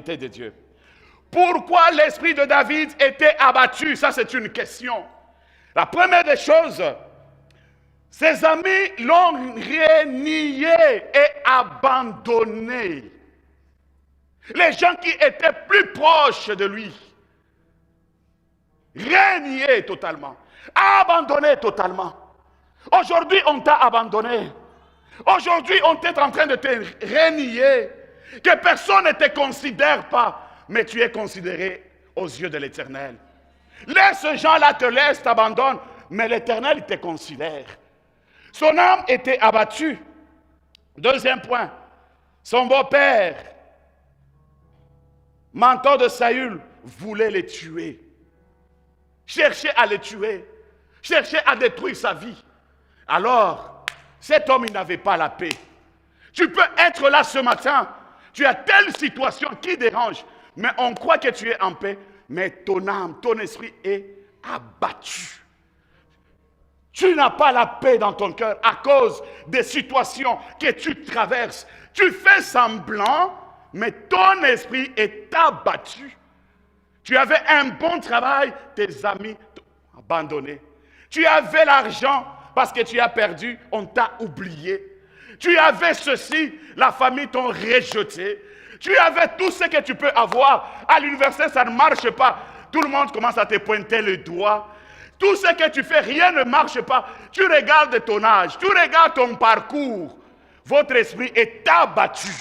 de Dieu. Pourquoi l'esprit de David était abattu? Ça, c'est une question. La première des choses, ses amis l'ont renié et abandonné. Les gens qui étaient plus proches de lui, renié totalement, abandonné totalement. Aujourd'hui, on t'a abandonné. Aujourd'hui, on est en train de te renier, que personne ne te considère pas, mais tu es considéré aux yeux de l'Éternel. Laisse ces gens-là te laissent, t'abandonnent, mais l'Éternel te considère. Son âme était abattue. Deuxième point, son beau-père, mentor de Saül, voulait les tuer. Cherchait à les tuer. Cherchait à détruire sa vie. Alors, cet homme, il n'avait pas la paix. Tu peux être là ce matin, tu as telle situation qui dérange, mais on croit que tu es en paix, mais ton âme, ton esprit est abattu. Tu n'as pas la paix dans ton cœur à cause des situations que tu traverses. Tu fais semblant, mais ton esprit est abattu. Tu avais un bon travail, tes amis t'ont abandonné. Tu avais l'argent, parce que tu as perdu, on t'a oublié. Tu avais ceci, la famille t'a rejeté. Tu avais tout ce que tu peux avoir. À l'université, ça ne marche pas. Tout le monde commence à te pointer le doigt. Tout ce que tu fais, rien ne marche pas. Tu regardes ton âge, tu regardes ton parcours. Votre esprit est abattu.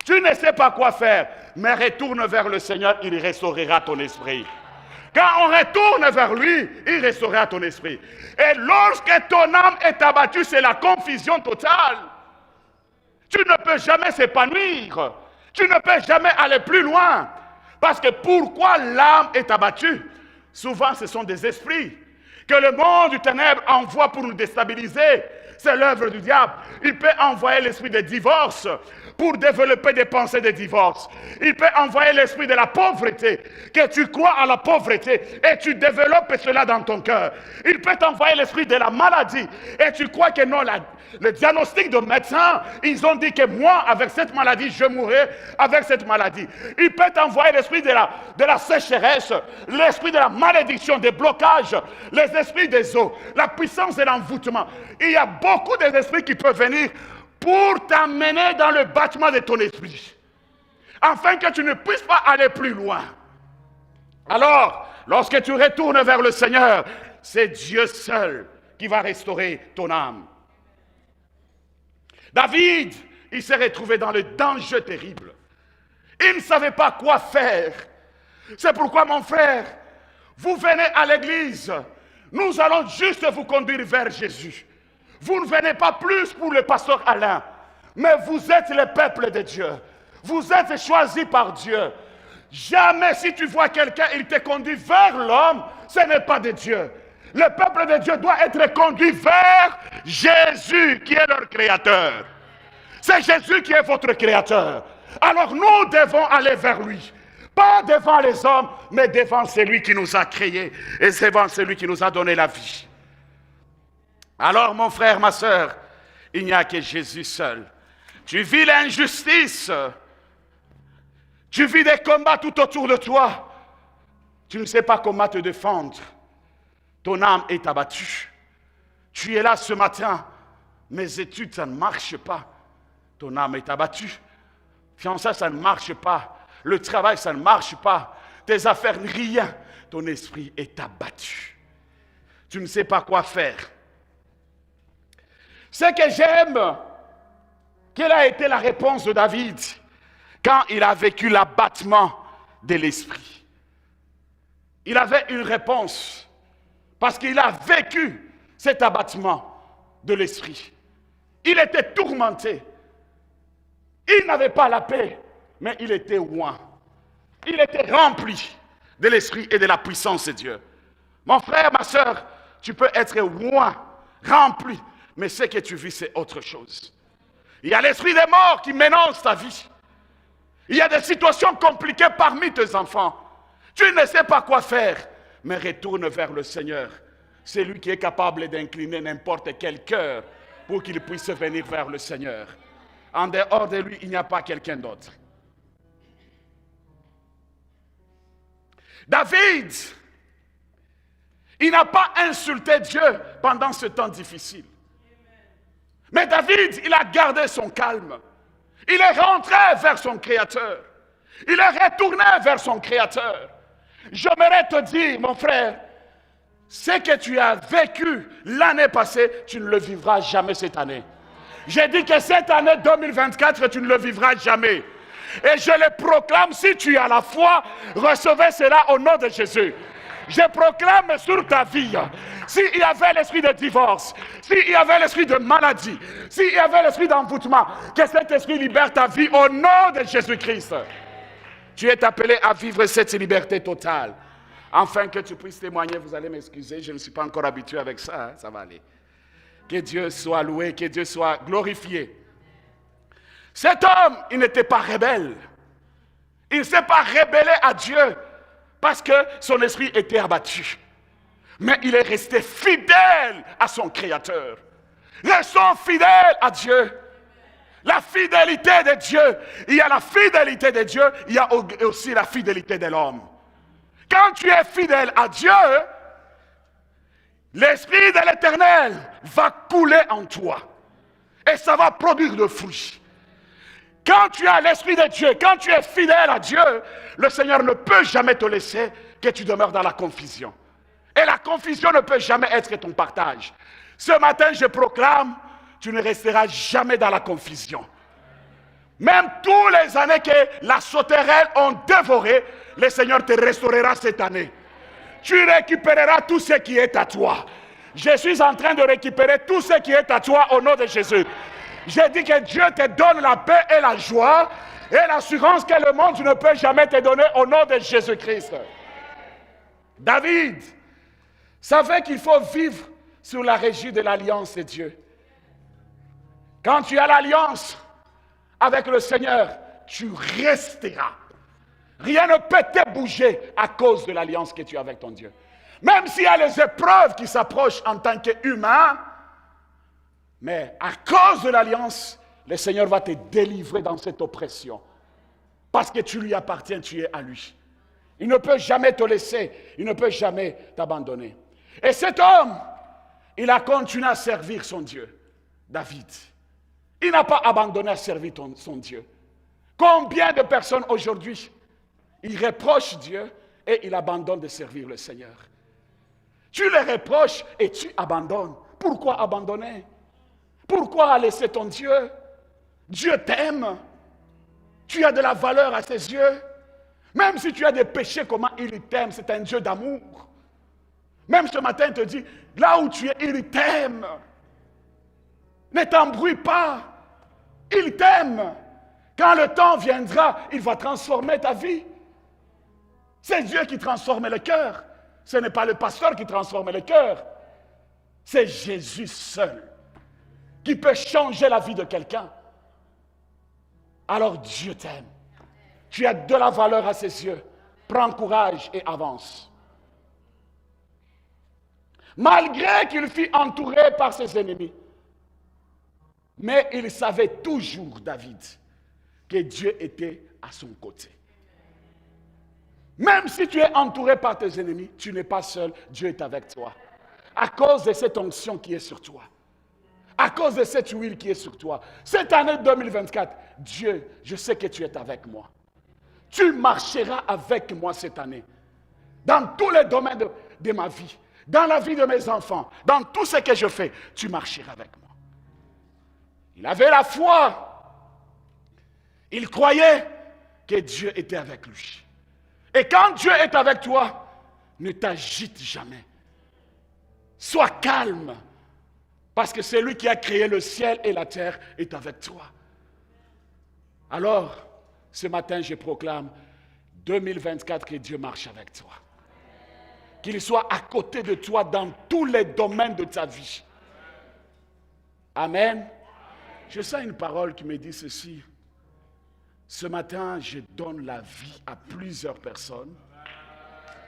Tu ne sais pas quoi faire, mais retourne vers le Seigneur, il restaurera ton esprit. Quand on retourne vers lui, il restaurera ton esprit. Et lorsque ton âme est abattue, c'est la confusion totale. Tu ne peux jamais s'épanouir. Tu ne peux jamais aller plus loin. Parce que pourquoi l'âme est abattue? Souvent, ce sont des esprits que le monde du ténèbre envoie pour nous déstabiliser. C'est l'œuvre du diable. Il peut envoyer l'esprit de divorce pour développer des pensées de divorce. Il peut envoyer l'esprit de la pauvreté, que tu crois à la pauvreté et tu développes cela dans ton cœur. Il peut t'envoyer l'esprit de la maladie et tu crois que non, le diagnostic de médecin, ils ont dit que moi, avec cette maladie, je mourrai avec cette maladie. Il peut t'envoyer l'esprit de la sécheresse, l'esprit de la malédiction, des blocages, les esprits des eaux, la puissance de l'envoûtement. Il y a beaucoup d'esprits qui peuvent venir pour t'amener dans le battement de ton esprit, afin que tu ne puisses pas aller plus loin. Alors, lorsque tu retournes vers le Seigneur, c'est Dieu seul qui va restaurer ton âme. David, il s'est retrouvé dans le danger terrible. Il ne savait pas quoi faire. C'est pourquoi, mon frère, vous venez à l'église, nous allons juste vous conduire vers Jésus. Vous ne venez pas plus pour le pasteur Alain, mais vous êtes le peuple de Dieu. Vous êtes choisis par Dieu. Jamais si tu vois quelqu'un, il te conduit vers l'homme, ce n'est pas de Dieu. Le peuple de Dieu doit être conduit vers Jésus qui est leur créateur. C'est Jésus qui est votre créateur. Alors nous devons aller vers lui. Pas devant les hommes, mais devant celui qui nous a créés et devant celui qui nous a donné la vie. Alors mon frère, ma soeur, il n'y a que Jésus seul. Tu vis l'injustice. Tu vis des combats tout autour de toi. Tu ne sais pas comment te défendre. Ton âme est abattue. Tu es là ce matin. Mes études, ça ne marche pas. Ton âme est abattue. Fiançailles, ça ne marche pas. Le travail, ça ne marche pas. Tes affaires, rien. Ton esprit est abattu. Tu ne sais pas quoi faire. Ce que j'aime, quelle a été la réponse de David quand il a vécu l'abattement de l'esprit? Il avait une réponse parce qu'il a vécu cet abattement de l'esprit. Il était tourmenté. Il n'avait pas la paix, mais il était oint. Il était rempli de l'esprit et de la puissance de Dieu. Mon frère, ma soeur, tu peux être oint, rempli, mais ce que tu vis, c'est autre chose. Il y a l'esprit des morts qui menace ta vie. Il y a des situations compliquées parmi tes enfants. Tu ne sais pas quoi faire, mais retourne vers le Seigneur. C'est lui qui est capable d'incliner n'importe quel cœur pour qu'il puisse venir vers le Seigneur. En dehors de lui, il n'y a pas quelqu'un d'autre. David, il n'a pas insulté Dieu pendant ce temps difficile. Mais David, il a gardé son calme. Il est rentré vers son Créateur. Il est retourné vers son Créateur. J'aimerais te dire, mon frère, ce que tu as vécu l'année passée, tu ne le vivras jamais cette année. J'ai dit que cette année 2024, tu ne le vivras jamais. Et je le proclame, si tu as la foi, recevez cela au nom de Jésus. Je proclame sur ta vie, s'il y avait l'esprit de divorce, s'il y avait l'esprit de maladie, s'il y avait l'esprit d'envoûtement, que cet esprit libère ta vie au nom de Jésus-Christ. Tu es appelé à vivre cette liberté totale. Afin que tu puisses témoigner, vous allez m'excuser, je ne suis pas encore habitué avec ça, ça va aller. Que Dieu soit loué, que Dieu soit glorifié. Cet homme, il n'était pas rebelle. Il ne s'est pas rébellé à Dieu parce que son esprit était abattu. Mais il est resté fidèle à son Créateur. Restons fidèles à Dieu. La fidélité de Dieu, il y a la fidélité de Dieu, il y a aussi la fidélité de l'homme. Quand tu es fidèle à Dieu, l'Esprit de l'Éternel va couler en toi. Et ça va produire de fruits. Quand tu as l'Esprit de Dieu, quand tu es fidèle à Dieu, le Seigneur ne peut jamais te laisser que tu demeures dans la confusion. Et la confusion ne peut jamais être ton partage. Ce matin, je proclame, tu ne resteras jamais dans la confusion. Même tous les années que la sauterelle ont dévoré, le Seigneur te restaurera cette année. Tu récupéreras tout ce qui est à toi. Je suis en train de récupérer tout ce qui est à toi au nom de Jésus. J'ai dit que Dieu te donne la paix et la joie et l'assurance que le monde ne peut jamais te donner au nom de Jésus-Christ. David savait qu'il faut vivre sur la régie de l'alliance de Dieu. Quand tu as l'alliance avec le Seigneur, tu resteras. Rien ne peut te bouger à cause de l'alliance que tu as avec ton Dieu. Même s'il y a les épreuves qui s'approchent en tant qu'humain, mais à cause de l'alliance, le Seigneur va te délivrer dans cette oppression. Parce que tu lui appartiens, tu es à lui. Il ne peut jamais te laisser, il ne peut jamais t'abandonner. Et cet homme, il a continué à servir son Dieu, David. Il n'a pas abandonné à servir son Dieu. Combien de personnes aujourd'hui, ils reprochent Dieu et ils abandonnent de servir le Seigneur. Tu les reproches et tu abandonnes. Pourquoi abandonner? Pourquoi laisser ton Dieu? Dieu t'aime. Tu as de la valeur à ses yeux. Même si tu as des péchés, comment il t'aime? C'est un Dieu d'amour. Même ce matin, il te dit, là où tu es, il t'aime. Ne t'embrouille pas. Il t'aime. Quand le temps viendra, il va transformer ta vie. C'est Dieu qui transforme le cœur. Ce n'est pas le pasteur qui transforme le cœur. C'est Jésus seul qui peut changer la vie de quelqu'un. Alors Dieu t'aime. Tu as de la valeur à ses yeux. Prends courage et avance. Malgré qu'il fut entouré par ses ennemis, mais il savait toujours, David, que Dieu était à son côté. Même si tu es entouré par tes ennemis, tu n'es pas seul, Dieu est avec toi. À cause de cette onction qui est sur toi. À cause de cette huile qui est sur toi. Cette année 2024, Dieu, je sais que tu es avec moi. Tu marcheras avec moi cette année. Dans tous les domaines de ma vie. Dans la vie de mes enfants. Dans tout ce que je fais, tu marcheras avec moi. Il avait la foi. Il croyait que Dieu était avec lui. Et quand Dieu est avec toi, ne t'agite jamais. Sois calme. Parce que c'est lui qui a créé le ciel et la terre est avec toi. Alors, ce matin, je proclame 2024 que Dieu marche avec toi. Qu'il soit à côté de toi dans tous les domaines de ta vie. Amen. Je sens une parole qui me dit ceci. Ce matin, je donne la vie à plusieurs personnes.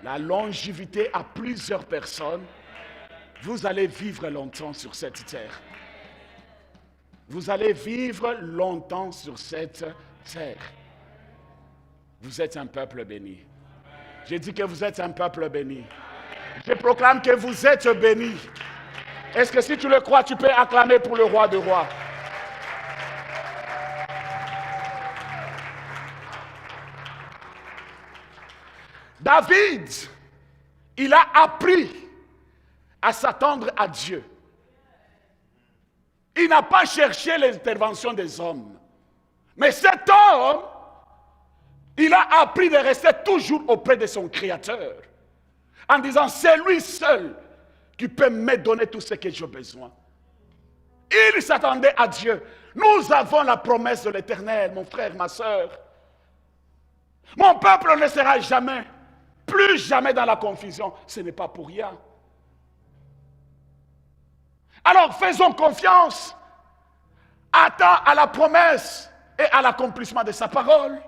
La longévité à plusieurs personnes. Vous allez vivre longtemps sur cette terre. Vous allez vivre longtemps sur cette terre. Vous êtes un peuple béni. Je dis que vous êtes un peuple béni. Je proclame que vous êtes bénis. Est-ce que si tu le crois, tu peux acclamer pour le roi de rois? David, il a appris à s'attendre à Dieu. Il n'a pas cherché l'intervention des hommes. Mais cet homme, il a appris de rester toujours auprès de son Créateur. En disant, c'est lui seul qui peut me donner tout ce que j'ai besoin. Il s'attendait à Dieu. Nous avons la promesse de l'Éternel, mon frère, ma soeur. Mon peuple ne sera jamais, plus jamais dans la confusion. Ce n'est pas pour rien. Alors faisons confiance. Attends à la promesse et à l'accomplissement de sa parole.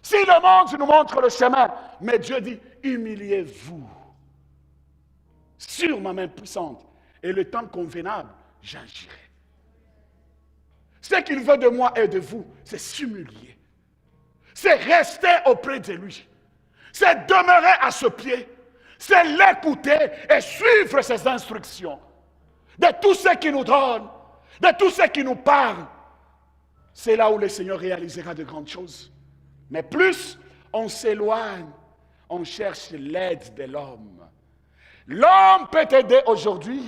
Si le monde nous montre le chemin, mais Dieu dit, humiliez-vous sur ma main puissante et le temps convenable, j'agirai. Ce qu'il veut de moi et de vous, c'est s'humilier. C'est rester auprès de lui. C'est demeurer à ce pied. C'est l'écouter et suivre ses instructions. De tout ce qu'il nous donne, de tout ce qu'il nous parle. C'est là où le Seigneur réalisera de grandes choses. Mais plus on s'éloigne, on cherche l'aide de l'homme. L'homme peut t'aider aujourd'hui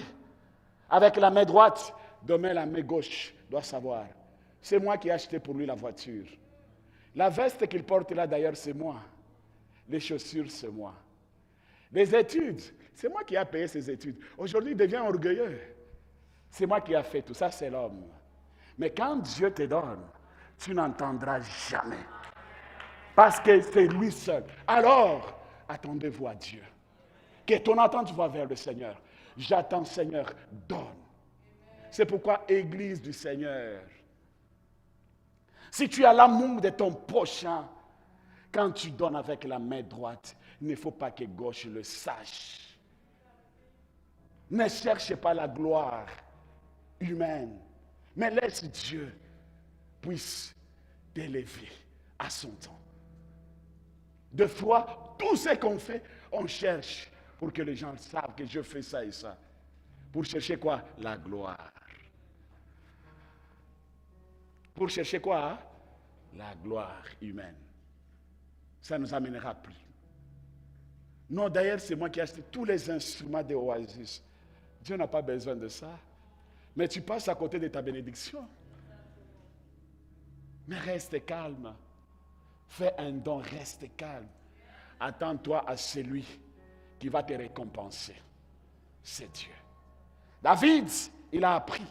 avec la main droite, demain la main gauche doit savoir. C'est moi qui ai acheté pour lui la voiture. La veste qu'il porte là d'ailleurs, c'est moi. Les chaussures, c'est moi. Les études, c'est moi qui ai payé ses études. Aujourd'hui, il devient orgueilleux. C'est moi qui ai fait tout ça, c'est l'homme. Mais quand Dieu te donne, tu n'entendras jamais. Parce que c'est lui seul. Alors, attendez-vous à Dieu. Que ton attente va vers le Seigneur. J'attends, Seigneur, donne. C'est pourquoi, Église du Seigneur, si tu as l'amour de ton prochain, quand tu donnes avec la main droite, il ne faut pas que gauche le sache. Ne cherche pas la gloire humaine, mais laisse Dieu puisse t'élever à son temps. Deux fois, tout ce qu'on fait, on cherche pour que les gens savent que je fais ça et ça. Pour chercher quoi? La gloire. Pour chercher quoi? La gloire humaine. Ça ne nous amènera plus. Non, d'ailleurs, c'est moi qui ai acheté tous les instruments de Oasis. Dieu n'a pas besoin de ça. Mais tu passes à côté de ta bénédiction. Mais reste calme. Fais un don, reste calme. Attends-toi à celui qui va te récompenser. C'est Dieu. David, il a appris.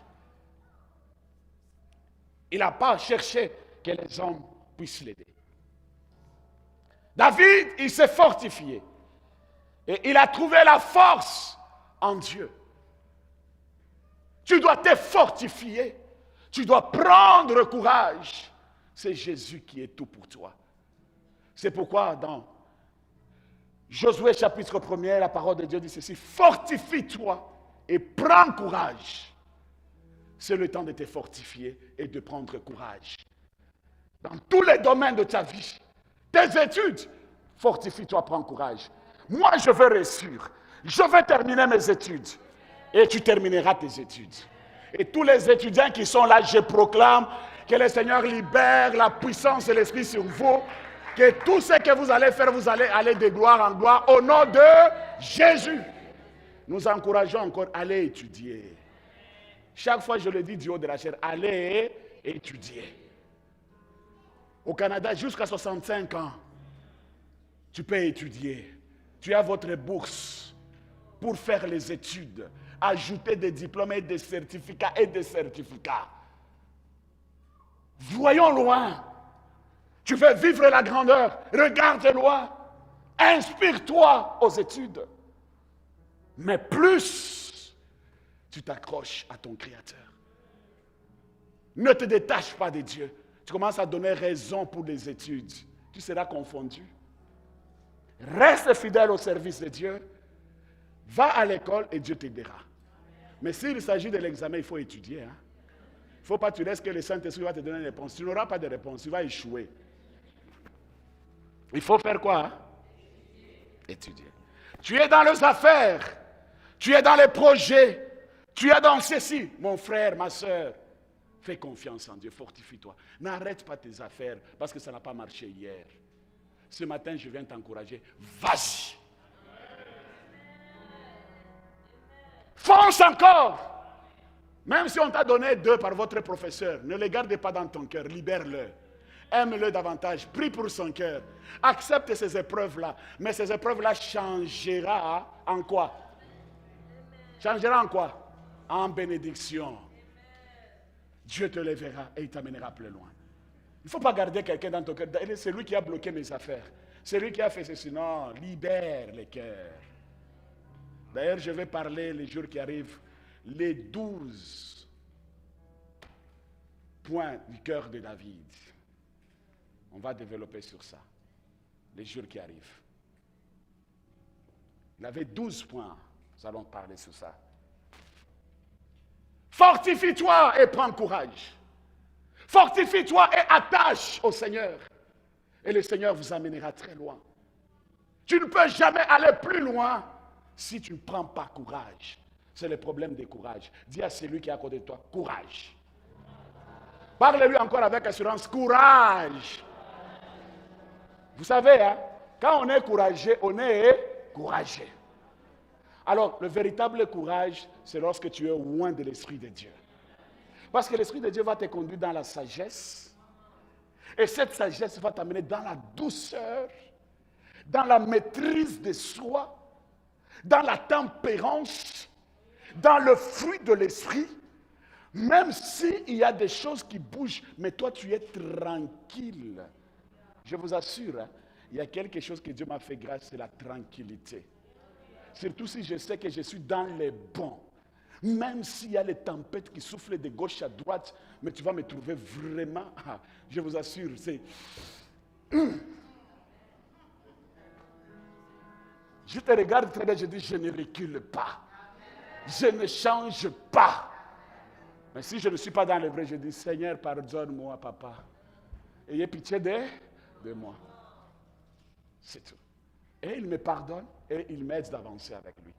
Il n'a pas cherché que les hommes puissent l'aider. David, il s'est fortifié. Et il a trouvé la force en Dieu. Tu dois te fortifier. Tu dois prendre courage. C'est Jésus qui est tout pour toi. C'est pourquoi dans Josué chapitre 1er, la parole de Dieu dit ceci: fortifie-toi et prends courage. C'est le temps de te fortifier et de prendre courage. Dans tous les domaines de ta vie, tes études, fortifie-toi, prends courage. Moi, je veux réussir. Je vais terminer mes études. Et tu termineras tes études. Et tous les étudiants qui sont là, je proclame que le Seigneur libère la puissance de l'Esprit sur vous. Que tout ce que vous allez faire, vous allez aller de gloire en gloire au nom de Jésus. Nous encourageons encore à aller étudier. Chaque fois, je le dis du haut de la chair, allez étudier. Au Canada, jusqu'à 65 ans, tu peux étudier. Tu as votre bourse pour faire les études. Ajouter des diplômes et des certificats et des certificats. Voyons loin. Tu veux vivre la grandeur. Regarde loin. Inspire-toi aux études. Mais plus tu t'accroches à ton Créateur. Ne te détache pas de Dieu. Tu commences à donner raison pour les études. Tu seras confondu. Reste fidèle au service de Dieu. Va à l'école et Dieu t'aidera. Mais s'il s'agit de l'examen, il faut étudier. Il ne faut pas que tu laisses que le Saint-Esprit va te donner une réponse. Tu n'auras pas de réponse, tu vas échouer. Il faut faire quoi? étudier. Tu es dans les affaires, tu es dans les projets, tu es dans ceci. Mon frère, ma soeur, fais confiance en Dieu, fortifie-toi. N'arrête pas tes affaires parce que ça n'a pas marché hier. Ce matin, je viens t'encourager. Vas-y. Fonce encore. Même si on t'a donné 2 par votre professeur, ne les gardez pas dans ton cœur, libère-le. Aime-le davantage, prie pour son cœur. Accepte ces épreuves-là. Mais ces épreuves-là changera en quoi? Changera en quoi? En bénédiction. Dieu te lèvera et il t'amènera plus loin. Il ne faut pas garder quelqu'un dans ton cœur. C'est lui qui a bloqué mes affaires. C'est lui qui a fait ceci. Non, libère les cœurs. D'ailleurs, je vais parler les jours qui arrivent, les 12 points du cœur de David. On va développer sur ça, les jours qui arrivent. Il avait 12 points. Nous allons parler sur ça. Fortifie-toi et prends courage. Fortifie-toi et attache au Seigneur. Et le Seigneur vous amènera très loin. Tu ne peux jamais aller plus loin si tu ne prends pas courage. C'est le problème du courage. Dis à celui qui est à côté de toi, courage. Parle-lui encore avec assurance, courage. Vous savez, hein, quand on est courageux, on est courageux. Alors, le véritable courage, c'est lorsque tu es loin de l'Esprit de Dieu. Parce que l'Esprit de Dieu va te conduire dans la sagesse. Et cette sagesse va t'amener dans la douceur, dans la maîtrise de soi, dans la tempérance, dans le fruit de l'Esprit. Même s'il y a des choses qui bougent, mais toi tu es tranquille. Je vous assure, hein, il y a quelque chose que Dieu m'a fait grâce, c'est la tranquillité. Surtout si je sais que je suis dans les bons. Même s'il y a les tempêtes qui soufflent de gauche à droite, mais tu vas me trouver vraiment, je vous assure, c'est... Je te regarde très bien, je dis, je ne recule pas. Je ne change pas. Mais si je ne suis pas dans le vrai, je dis, Seigneur, pardonne-moi, papa. Ayez pitié de moi. C'est tout. Et il me pardonne et il m'aide d'avancer avec lui.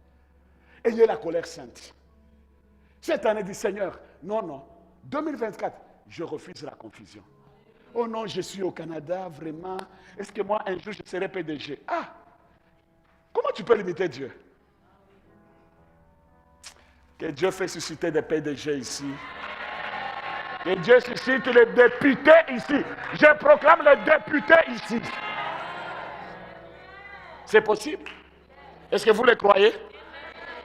Ayez la colère sainte. Cette année dit, Seigneur, non, 2024, je refuse la confusion. Oh non, je suis au Canada, vraiment. Est-ce que moi, un jour, je serai PDG? Ah! Comment tu peux limiter Dieu? Que Dieu fait susciter des PDG ici. Que Dieu suscite les députés ici. Je proclame les députés ici. C'est possible? Est-ce que vous le croyez?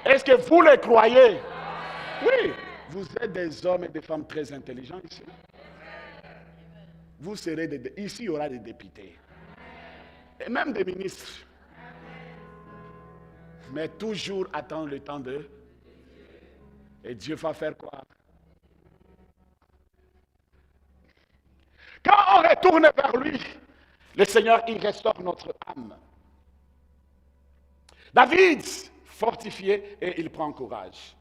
Est-ce que vous le croyez? Oui. Vous êtes des hommes et des femmes très intelligents ici. Vous serez ici, il y aura des députés. Et même des ministres. Mais toujours attendre le temps de... Et Dieu va faire quoi? Quand on retourne vers lui, le Seigneur, il restaure notre âme. David, fortifié, et il prend courage.